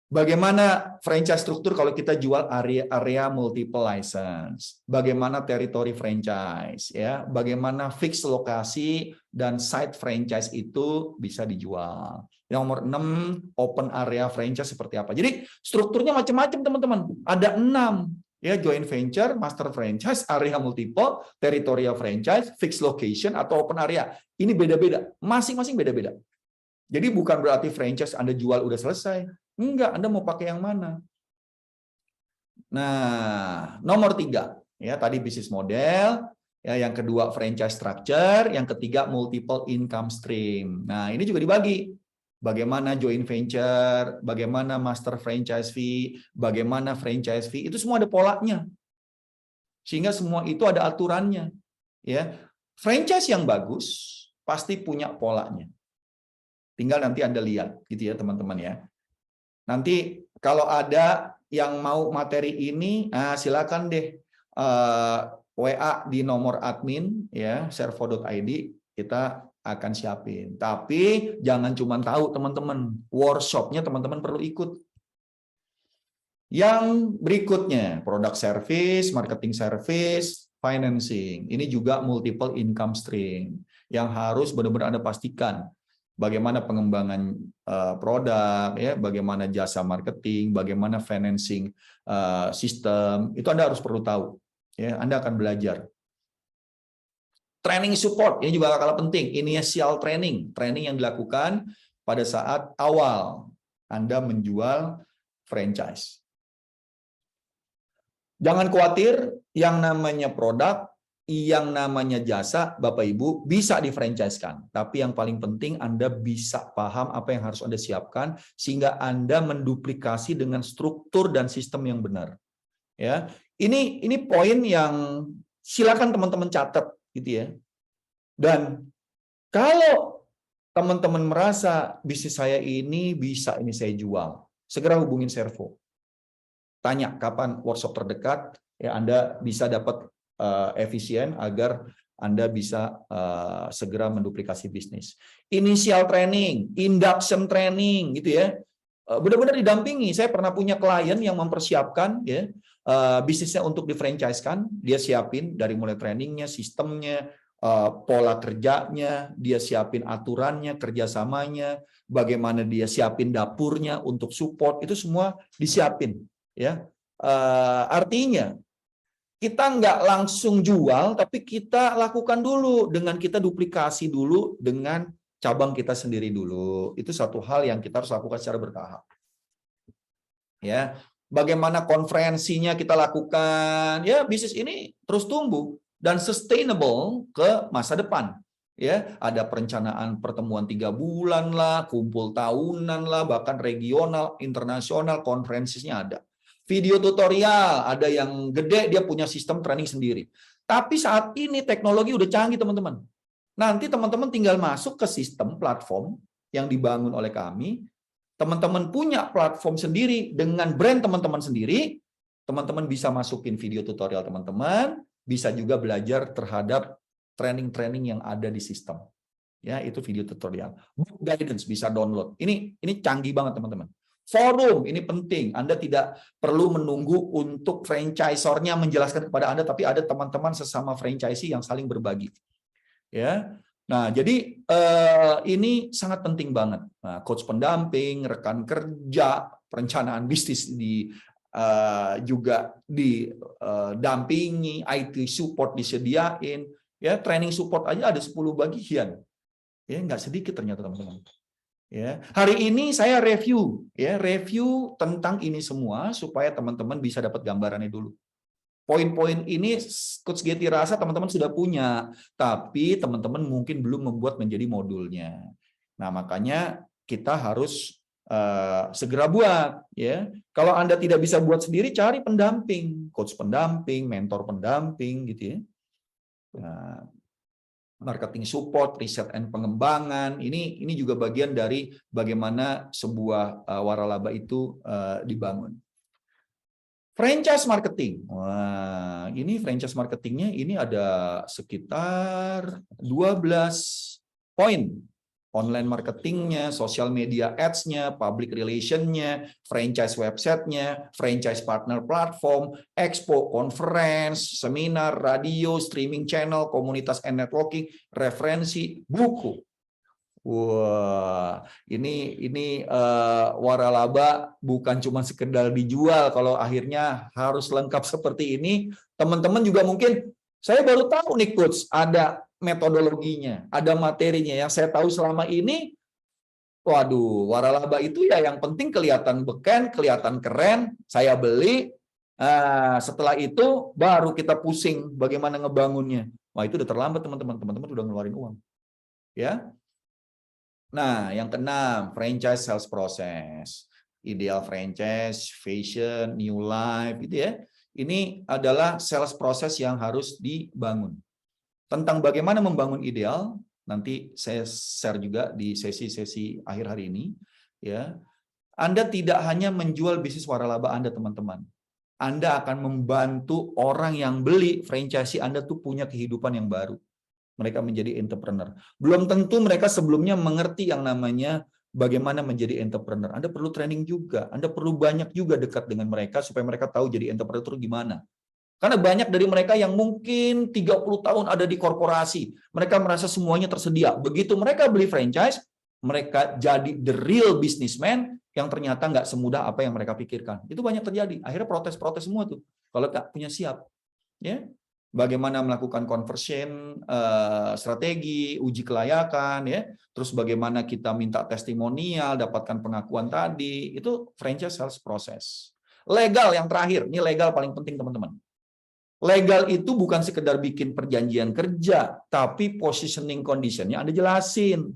Bagaimana franchise struktur kalau kita jual area multiple license? Bagaimana territory franchise? Ya, bagaimana fix lokasi dan site franchise itu bisa dijual? Yang nomor 6, open area franchise seperti apa? Jadi strukturnya macam-macam teman-teman. Ada 6. Ya, joint venture, master franchise, area multiple, territorial franchise, fixed location atau open area. Ini beda-beda, masing-masing beda-beda. Jadi bukan berarti franchise Anda jual udah selesai. Enggak, Anda mau pakai yang mana? Nah, nomor 3, ya tadi bisnis model, ya yang kedua franchise structure, yang ketiga multiple income stream. Nah, ini juga dibagi. Bagaimana joint venture, bagaimana master franchise fee, bagaimana franchise fee, itu semua ada polanya. Sehingga semua itu ada aturannya. Ya, franchise yang bagus pasti punya polanya. Tinggal nanti Anda lihat, gitu ya teman-teman ya. Nanti kalau ada yang mau materi ini, silakan deh WA di nomor admin ya servo.id, kita akan siapin. Tapi jangan cuma tahu teman-teman, workshopnya teman-teman perlu ikut. Yang berikutnya, product service, marketing service, financing. Ini juga multiple income stream yang harus benar-benar Anda pastikan. bagaimana pengembangan produk, ya, bagaimana jasa marketing, bagaimana financing sistem, itu Anda harus perlu tahu. Ya, Anda akan belajar. Training support ini juga kalah penting. Initial training yang dilakukan pada saat awal Anda menjual franchise. Jangan khawatir, yang namanya produk, yang namanya jasa, Bapak Ibu, bisa di-franchise-kan. Tapi yang paling penting Anda bisa paham apa yang harus Anda siapkan, sehingga Anda menduplikasi dengan struktur dan sistem yang benar. Ya, ini poin yang silakan teman-teman catat, gitu ya. Dan kalau teman-teman merasa bisnis saya ini bisa ini saya jual, segera hubungin Servo. Tanya kapan workshop terdekat, ya Anda bisa dapat efisien agar Anda bisa segera menduplikasi bisnis. Initial training, induction training, gitu ya. Benar-benar didampingi. Saya pernah punya klien yang mempersiapkan ya bisnisnya untuk di-franchise-kan, dia siapin dari mulai trainingnya, sistemnya, pola kerjanya, dia siapin aturannya, kerjasamanya, bagaimana dia siapin dapurnya untuk support, itu semua disiapin. Ya, artinya kita nggak langsung jual, tapi kita lakukan dulu dengan kita duplikasi dulu dengan cabang kita sendiri dulu. Itu satu hal yang kita harus lakukan secara bertahap. Ya, bagaimana konferensinya kita lakukan, ya bisnis ini terus tumbuh dan sustainable ke masa depan. Ya, ada perencanaan pertemuan 3 bulan lah, kumpul tahunan lah, bahkan regional, internasional, konferensinya ada. Video tutorial, ada yang gede, dia punya sistem training sendiri. Tapi saat ini teknologi udah canggih, teman-teman. Nanti teman-teman tinggal masuk ke sistem platform yang dibangun oleh kami. Teman-teman punya platform sendiri dengan brand teman-teman sendiri. Teman-teman bisa masukin video tutorial teman-teman, bisa juga belajar terhadap training-training yang ada di sistem. Ya, itu video tutorial. Book guidance bisa download. Ini canggih banget, teman-teman. Forum, ini penting. Anda tidak perlu menunggu untuk franchisornya menjelaskan kepada Anda, tapi ada teman-teman sesama franchisee yang saling berbagi. Ya, nah jadi ini sangat penting banget. Nah, coach pendamping, rekan kerja, perencanaan bisnis juga didampingi, IT support disediain, ya training support aja ada 10 bagian. Ya, nggak sedikit ternyata, teman-teman. Ya, hari ini saya review tentang ini semua supaya teman-teman bisa dapat gambarannya dulu. Poin-poin ini Coach Getty rasa teman-teman sudah punya, tapi teman-teman mungkin belum membuat menjadi modulnya. Nah, makanya kita harus segera buat, ya. Kalau Anda tidak bisa buat sendiri, cari pendamping, coach pendamping, mentor pendamping, gitu ya. Nah, marketing support, riset and pengembangan, ini juga bagian dari bagaimana sebuah waralaba itu dibangun. Franchise marketing. Wah, ini franchise marketingnya ini ada sekitar 12 poin. Online marketingnya, social media ads-nya, public relation-nya, franchise website-nya, franchise partner platform, expo, conference, seminar, radio, streaming channel, komunitas and networking, referensi, buku. Wah, ini waralaba bukan cuma sekedar dijual. Kalau akhirnya harus lengkap seperti ini, teman-teman juga mungkin, saya baru tahu nih Coach, ada metodologinya, ada materinya. Yang saya tahu selama ini, waduh, waralaba itu ya yang penting kelihatan beken, kelihatan keren, saya beli. Setelah itu baru kita pusing bagaimana ngebangunnya. Wah, itu udah terlambat, teman-teman. Teman-teman udah ngeluarin uang. Ya. Nah, yang keenam, franchise sales process. Ideal franchise, fashion, new life, gitu ya. Ini adalah sales process yang harus dibangun. Tentang bagaimana membangun ideal, nanti saya share juga di sesi-sesi akhir hari ini. Ya, Anda tidak hanya menjual bisnis waralaba Anda, teman-teman. Anda akan membantu orang yang beli franchise Anda tuh punya kehidupan yang baru. Mereka menjadi entrepreneur. Belum tentu mereka sebelumnya mengerti yang namanya bagaimana menjadi entrepreneur. Anda perlu training juga. Anda perlu banyak juga dekat dengan mereka supaya mereka tahu jadi entrepreneur itu gimana. Karena banyak dari mereka yang mungkin 30 tahun ada di korporasi. Mereka merasa semuanya tersedia. Begitu mereka beli franchise, mereka jadi the real businessman yang ternyata nggak semudah apa yang mereka pikirkan. Itu banyak terjadi. Akhirnya protes-protes semua tuh. Kalau tak punya siap, ya. Bagaimana melakukan conversion strategi, uji kelayakan, ya. Terus bagaimana kita minta testimonial, dapatkan pengakuan tadi, itu franchise sales proses. Legal yang terakhir, ini legal paling penting teman-teman. Legal itu bukan sekedar bikin perjanjian kerja, tapi positioning condition-nya Anda jelasin.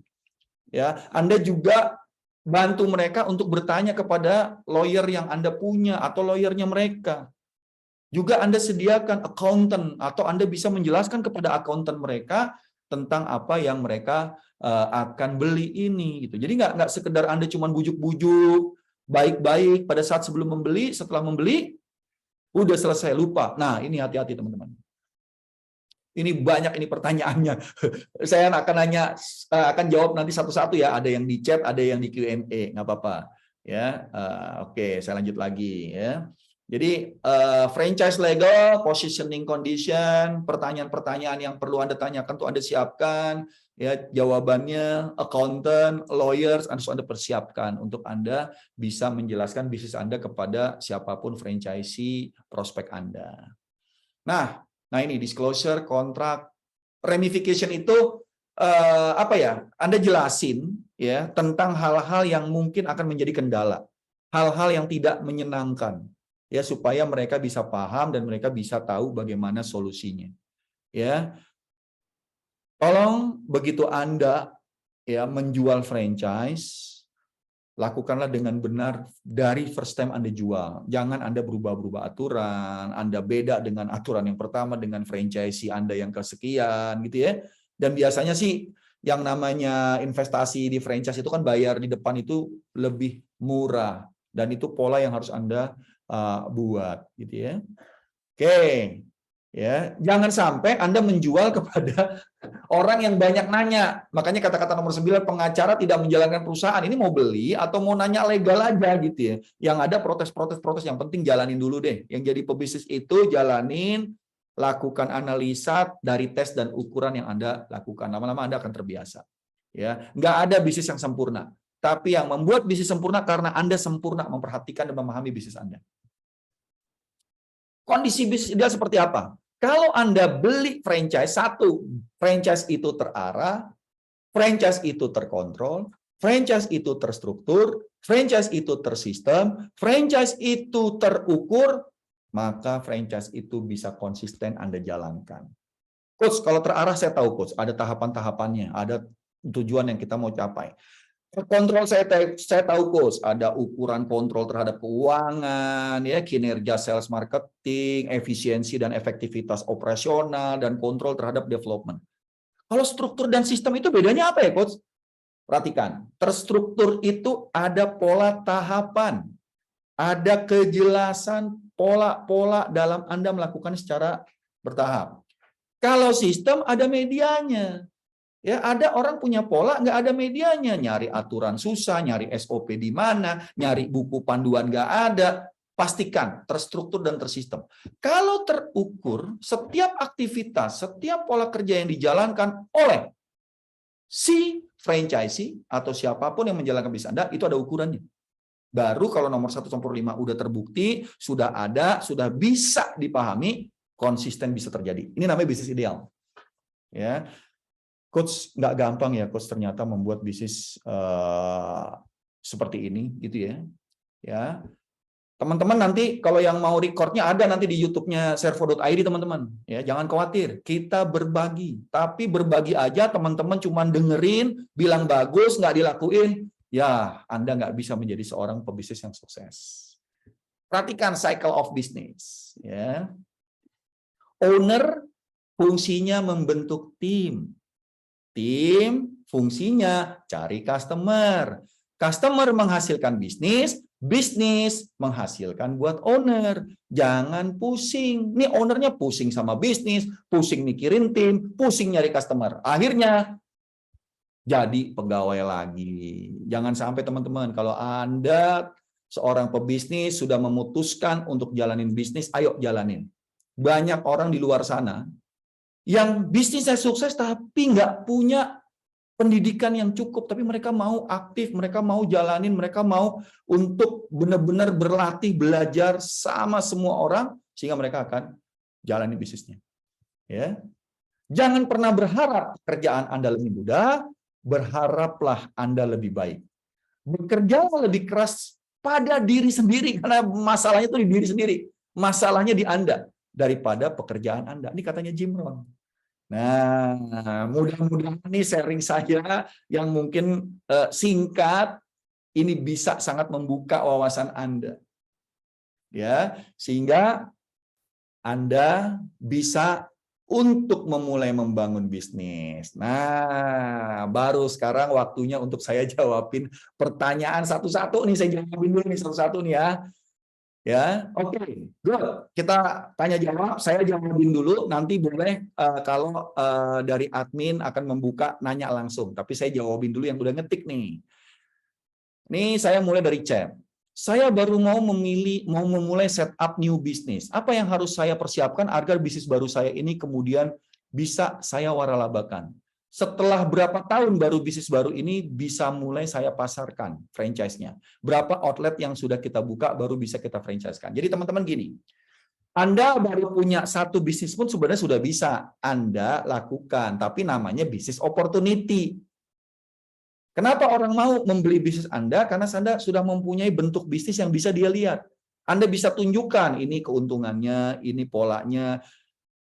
Ya, Anda juga bantu mereka untuk bertanya kepada lawyer yang Anda punya atau lawyernya mereka. Juga Anda sediakan accountant atau Anda bisa menjelaskan kepada accountant mereka tentang apa yang mereka akan beli ini gitu. Jadi nggak sekedar Anda cuma bujuk-bujuk baik-baik pada saat sebelum membeli, setelah membeli udah selesai lupa. Nah, ini hati-hati teman-teman. Ini banyak ini pertanyaannya. Saya akan jawab nanti satu-satu ya. Ada yang di chat, ada yang di Q&A, nggak apa-apa. Ya, oke, saya lanjut lagi ya. Jadi franchise legal, positioning condition, pertanyaan-pertanyaan yang perlu Anda tanyakan tuh Anda siapkan. Ya, jawabannya accountant, lawyers harus Anda persiapkan untuk Anda bisa menjelaskan bisnis Anda kepada siapapun franchisee prospek Anda. Nah ini disclosure, kontrak, ramification itu apa ya? Anda jelasin ya tentang hal-hal yang mungkin akan menjadi kendala, hal-hal yang tidak menyenangkan, ya supaya mereka bisa paham dan mereka bisa tahu bagaimana solusinya. Ya, tolong begitu Anda ya menjual franchise, lakukanlah dengan benar dari first time Anda jual. Jangan Anda berubah-ubah aturan, Anda beda dengan aturan yang pertama dengan franchisee Anda yang kesekian gitu ya. Dan biasanya sih yang namanya investasi di franchise itu kan bayar di depan itu lebih murah dan itu pola yang harus Anda buat gitu ya. Oke. Ya, jangan sampai Anda menjual kepada orang yang banyak nanya. Makanya kata-kata nomor 9, pengacara tidak menjalankan perusahaan. Ini mau beli atau mau nanya legal aja gitu ya. Yang ada protes-protes, yang penting jalanin dulu deh. Yang jadi pebisnis itu jalanin, lakukan analisa dari tes dan ukuran yang Anda lakukan. Lama-lama Anda akan terbiasa. Ya, nggak ada bisnis yang sempurna. Tapi yang membuat bisnis sempurna karena Anda sempurna memperhatikan dan memahami bisnis Anda. Kondisi bisnis ideal seperti apa? Kalau Anda beli franchise, satu, franchise itu terarah, franchise itu terkontrol, franchise itu terstruktur, franchise itu tersistem, franchise itu terukur, maka franchise itu bisa konsisten Anda jalankan. Coach, kalau terarah saya tahu Coach, ada tahapan-tahapannya, ada tujuan yang kita mau capai. Kontrol saya tahu Coach, ada ukuran kontrol terhadap keuangan, ya kinerja sales marketing, efisiensi dan efektivitas operasional, dan kontrol terhadap development. Kalau struktur dan sistem itu bedanya apa ya Coach? Perhatikan, terstruktur itu ada pola tahapan, ada kejelasan pola-pola dalam Anda melakukan secara bertahap. Kalau sistem ada medianya. Ya, ada orang punya pola, nggak ada medianya. Nyari aturan susah, nyari SOP di mana, nyari buku panduan nggak ada. Pastikan terstruktur dan tersistem. Kalau terukur, setiap aktivitas, setiap pola kerja yang dijalankan oleh si franchisee atau siapapun yang menjalankan bisnis Anda, itu ada ukurannya. Baru kalau nomor 1 sampai 5 udah terbukti, sudah ada, sudah bisa dipahami, konsisten bisa terjadi. Ini namanya bisnis ideal. Ya. Coach, nggak gampang ya Coach ternyata membuat bisnis seperti ini gitu ya. Ya, teman-teman nanti kalau yang mau recordnya ada nanti di YouTube-nya servo.id teman-teman. Ya, jangan khawatir, kita berbagi. Tapi berbagi aja teman-teman cuma dengerin, bilang bagus, nggak dilakuin, ya Anda nggak bisa menjadi seorang pebisnis yang sukses. Perhatikan cycle of business. Ya, owner fungsinya membentuk tim. Tim fungsinya cari customer. Customer menghasilkan bisnis, bisnis menghasilkan buat owner. Jangan pusing. Nih ownernya pusing sama bisnis, pusing mikirin tim, pusing nyari customer. Akhirnya jadi pegawai lagi. Jangan sampai teman-teman, kalau Anda seorang pebisnis sudah memutuskan untuk jalanin bisnis, ayo jalanin. Banyak orang di luar sana yang bisnisnya sukses tapi nggak punya pendidikan yang cukup, tapi mereka mau aktif, mereka mau jalanin, mereka mau untuk benar-benar berlatih, belajar sama semua orang, sehingga mereka akan jalani bisnisnya. Ya, jangan pernah berharap pekerjaan Anda lebih mudah, berharaplah Anda lebih baik. Bekerja lebih keras pada diri sendiri, karena masalahnya itu di diri sendiri, masalahnya di Anda, daripada pekerjaan Anda. Ini katanya Jim Rohn. Nah, mudah-mudahan nih sharing saya yang mungkin singkat ini bisa sangat membuka wawasan Anda. Ya, sehingga Anda bisa untuk memulai membangun bisnis. Nah, baru sekarang waktunya untuk saya jawabin pertanyaan satu-satu nih, saya jawabin dulu nih satu-satu nih ya. Ya, oke, good. Kita tanya jawab, saya jawabin dulu. Nanti boleh kalau dari admin akan membuka nanya langsung, tapi saya jawabin dulu yang udah ngetik nih. Nih saya mulai dari chat. Saya baru mau memulai setup new business. Apa yang harus saya persiapkan agar bisnis baru saya ini kemudian bisa saya waralabakan? Setelah berapa tahun baru bisnis baru ini bisa mulai saya pasarkan franchise-nya? Berapa outlet yang sudah kita buka baru bisa kita franchise-kan? Jadi teman-teman gini, Anda baru punya satu bisnis pun sebenarnya sudah bisa Anda lakukan, tapi namanya bisnis opportunity. Kenapa orang mau membeli bisnis Anda? Karena Anda sudah mempunyai bentuk bisnis yang bisa dia lihat. Anda bisa tunjukkan ini keuntungannya, ini polanya.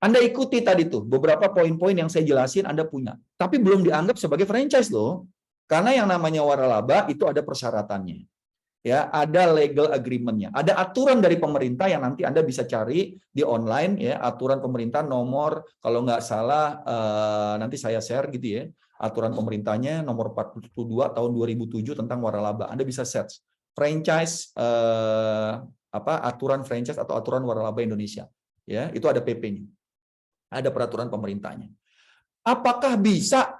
Anda ikuti tadi tuh beberapa poin-poin yang saya jelasin Anda punya. Tapi belum dianggap sebagai franchise loh. Karena yang namanya waralaba itu ada persyaratannya. Ya, ada legal agreement-nya. Ada aturan dari pemerintah yang nanti Anda bisa cari di online ya, aturan pemerintah nomor kalau nggak salah nanti saya share gitu ya. Aturan pemerintahnya nomor 42 tahun 2007 tentang waralaba. Anda bisa search franchise aturan franchise atau aturan waralaba Indonesia. Ya, itu ada PP-nya. Ada peraturan pemerintahnya. Apakah bisa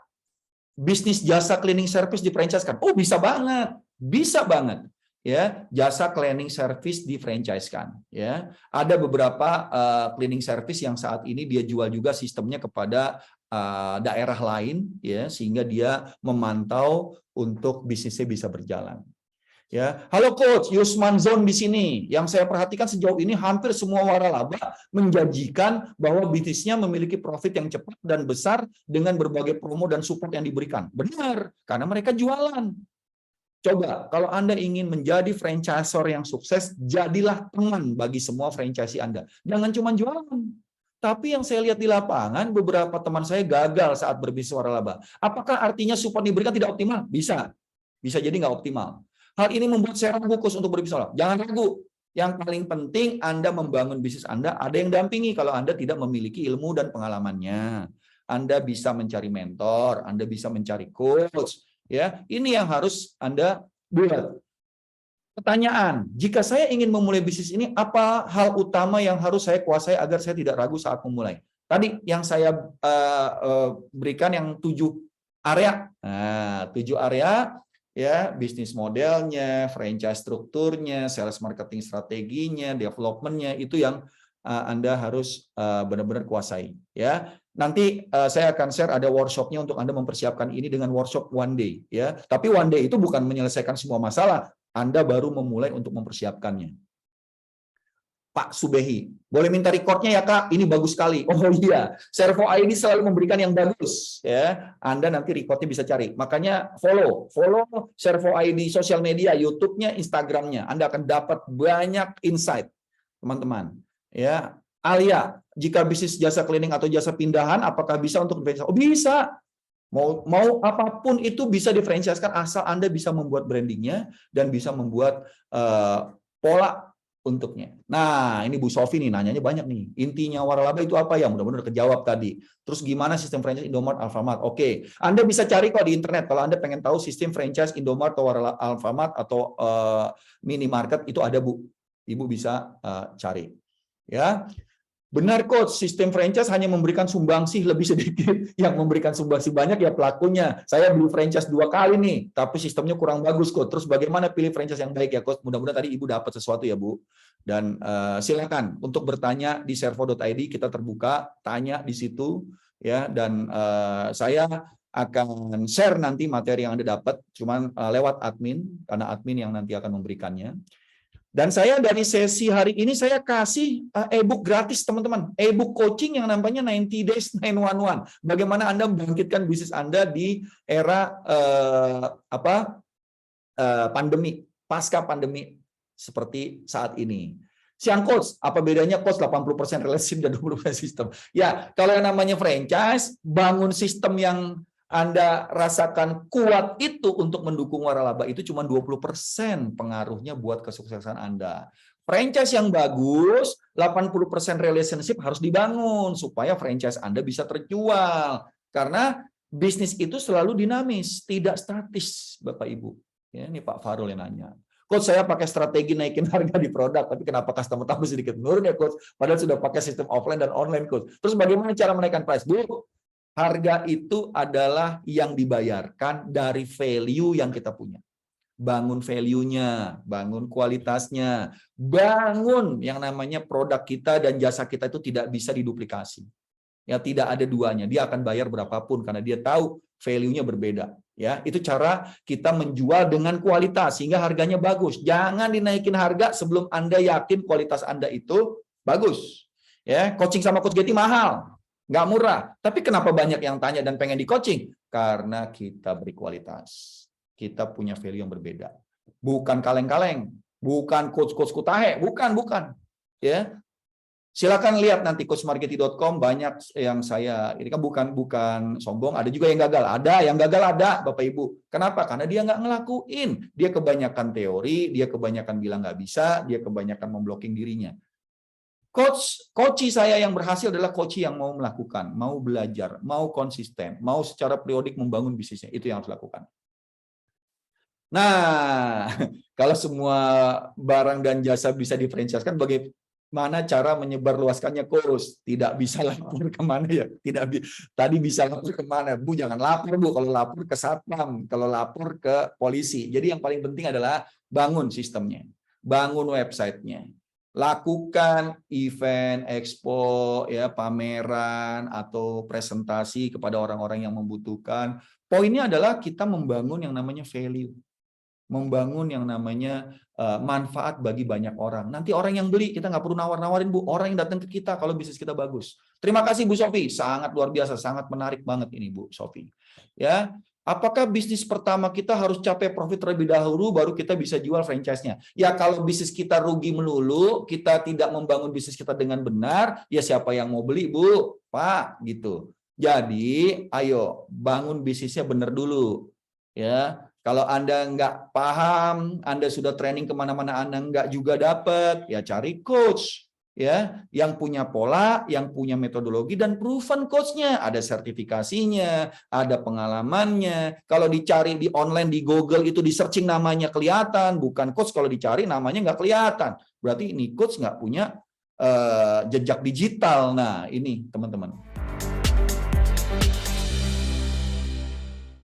bisnis jasa cleaning service di-franchise-kan? Oh, bisa banget. Bisa banget. Ya, jasa cleaning service di-franchise-kan. Ya, ada beberapa cleaning service yang saat ini dia jual juga sistemnya kepada daerah lain, ya, sehingga dia memantau untuk bisnisnya bisa berjalan. Ya, halo Coach, Yusman Zone di sini. Yang saya perhatikan sejauh ini hampir semua waralaba menjanjikan bahwa bisnisnya memiliki profit yang cepat dan besar dengan berbagai promo dan support yang diberikan. Benar, karena mereka jualan. Coba, kalau Anda ingin menjadi franchisor yang sukses, jadilah teman bagi semua franchisee Anda. Jangan cuma jualan. Tapi yang saya lihat di lapangan, beberapa teman saya gagal saat berbisnis waralaba. Apakah artinya support diberikan tidak optimal? Bisa. Bisa jadi nggak optimal. Hal ini membuat saya ragu Coach untuk berbisnis. Jangan ragu. Yang paling penting Anda membangun bisnis Anda, ada yang dampingi kalau Anda tidak memiliki ilmu dan pengalamannya. Anda bisa mencari mentor, Anda bisa mencari coach. Ya, ini yang harus Anda buat. Pertanyaan, jika saya ingin memulai bisnis ini, apa hal utama yang harus saya kuasai agar saya tidak ragu saat memulai? Tadi yang saya berikan yang 7 area. Nah, 7 area. Ya, bisnis modelnya, franchise strukturnya, sales marketing strateginya, development-nya, itu yang Anda harus benar-benar kuasai. Ya, nanti saya akan share ada workshop-nya untuk Anda mempersiapkan ini dengan workshop one day. Ya, tapi one day itu bukan menyelesaikan semua masalah. Anda baru memulai untuk mempersiapkannya. Pak Subehi, boleh minta recordnya ya Kak? Ini bagus sekali. Oh iya, Servo ID selalu memberikan yang bagus. Ya, Anda nanti recordnya bisa cari. Makanya follow Servo ID sosial media, YouTube-nya, Instagram-nya. Anda akan dapat banyak insight, teman-teman. Ya, Alia, jika bisnis jasa cleaning atau jasa pindahan, apakah bisa untuk franchise? Oh bisa. Mau apapun itu bisa di-franchise-kan asal Anda bisa membuat brandingnya dan bisa membuat pola untuknya. Nah, ini Bu Sofi nih nanyanya banyak nih. Intinya waralaba itu apa ya? Mudah-mudahan kejawab tadi. Terus gimana sistem franchise Indomart, Alfamart? Oke, Anda bisa cari kok di internet kalau Anda pengen tahu sistem franchise Indomart atau Alfamart atau minimarket itu ada Bu. Ibu bisa cari. Ya. Benar Coach, sistem franchise hanya memberikan sumbangsih lebih sedikit. Yang memberikan sumbangsih banyak ya pelakunya. Saya beli franchise 2 kali nih, tapi sistemnya kurang bagus Coach. Terus bagaimana pilih franchise yang baik ya Coach? Mudah-mudahan tadi Ibu dapat sesuatu ya Bu. Dan silakan untuk bertanya di servo.id, kita terbuka, tanya di situ ya. Dan saya akan share nanti materi yang Anda dapat, cuman lewat admin, karena admin yang nanti akan memberikannya. Dan saya dari sesi hari ini saya kasih e-book gratis teman-teman, e-book coaching yang namanya 90 Days 911. Bagaimana Anda membangkitkan bisnis Anda di era pandemi, pasca pandemi seperti saat ini. Siang coach, apa bedanya coach 80% relationship dan 20% sistem? Ya, kalau yang namanya franchise, bangun sistem yang Anda rasakan kuat itu untuk mendukung waralaba itu cuma 20% pengaruhnya buat kesuksesan Anda. Franchise yang bagus, 80% relationship harus dibangun supaya franchise Anda bisa terjual. Karena bisnis itu selalu dinamis, tidak statis, Bapak Ibu. Ya, ini Pak Farul yang nanya. Coach, saya pakai strategi naikin harga di produk, tapi kenapa customer tambah sedikit menurun ya, Coach? Padahal sudah pakai sistem offline dan online, Coach. Terus bagaimana cara menaikkan price? Bu, harga itu adalah yang dibayarkan dari value yang kita punya. Bangun value-nya, bangun kualitasnya, bangun yang namanya produk kita dan jasa kita itu tidak bisa diduplikasi. Ya, tidak ada duanya. Dia akan bayar berapapun karena dia tahu value-nya berbeda. Ya, itu cara kita menjual dengan kualitas sehingga harganya bagus. Jangan dinaikin harga sebelum Anda yakin kualitas Anda itu bagus. Ya, coaching sama Coach Getty mahal, nggak murah. Tapi kenapa banyak yang tanya dan pengen di coaching? Karena kita berkualitas. Kita punya value yang berbeda. Bukan kaleng-kaleng, bukan coach-coach kutahe, bukan. Ya. Silakan lihat nanti coachmarketi.com, banyak yang saya ini kan bukan sombong, ada juga yang gagal, ada Bapak Ibu. Kenapa? Karena dia nggak ngelakuin, dia kebanyakan teori, dia kebanyakan bilang nggak bisa, dia kebanyakan memblocking dirinya. Coach saya yang berhasil adalah coach yang mau melakukan, mau belajar, mau konsisten, mau secara periodik membangun bisnisnya, itu yang harus dilakukan. Nah, kalau semua barang dan jasa bisa di-franchise-kan, bagaimana cara menyebarluaskannya, Coach? Tidak bisa lapor kemana ya? Tadi bisa lapor kemana? Bu, jangan lapor, Bu. Kalau lapor ke satpam, kalau lapor ke polisi. Jadi yang paling penting adalah bangun sistemnya, bangun websitenya, lakukan event, expo, ya, pameran atau presentasi kepada orang-orang yang membutuhkan. Poinnya adalah kita membangun yang namanya value. Membangun yang namanya manfaat bagi banyak orang. Nanti orang yang beli, kita nggak perlu nawar-nawarin, Bu. Orang yang datang ke kita kalau bisnis kita bagus. Terima kasih, Bu Sofi. Sangat luar biasa, sangat menarik banget ini, Bu Sofi. Ya, apakah bisnis pertama kita harus capai profit terlebih dahulu, baru kita bisa jual franchise-nya? Ya, kalau bisnis kita rugi melulu, kita tidak membangun bisnis kita dengan benar, ya siapa yang mau beli, Bu? Pak, gitu. Jadi, ayo bangun bisnisnya benar dulu. Ya, kalau Anda nggak paham, Anda sudah training kemana-mana, Anda nggak juga dapat, ya cari coach, ya, yang punya pola, yang punya metodologi dan proven coachnya, ada sertifikasinya, ada pengalamannya. Kalau dicari di online di Google itu di searching namanya kelihatan, bukan coach kalau dicari namanya nggak kelihatan. Berarti ini coach nggak punya jejak digital. Nah, ini teman-teman.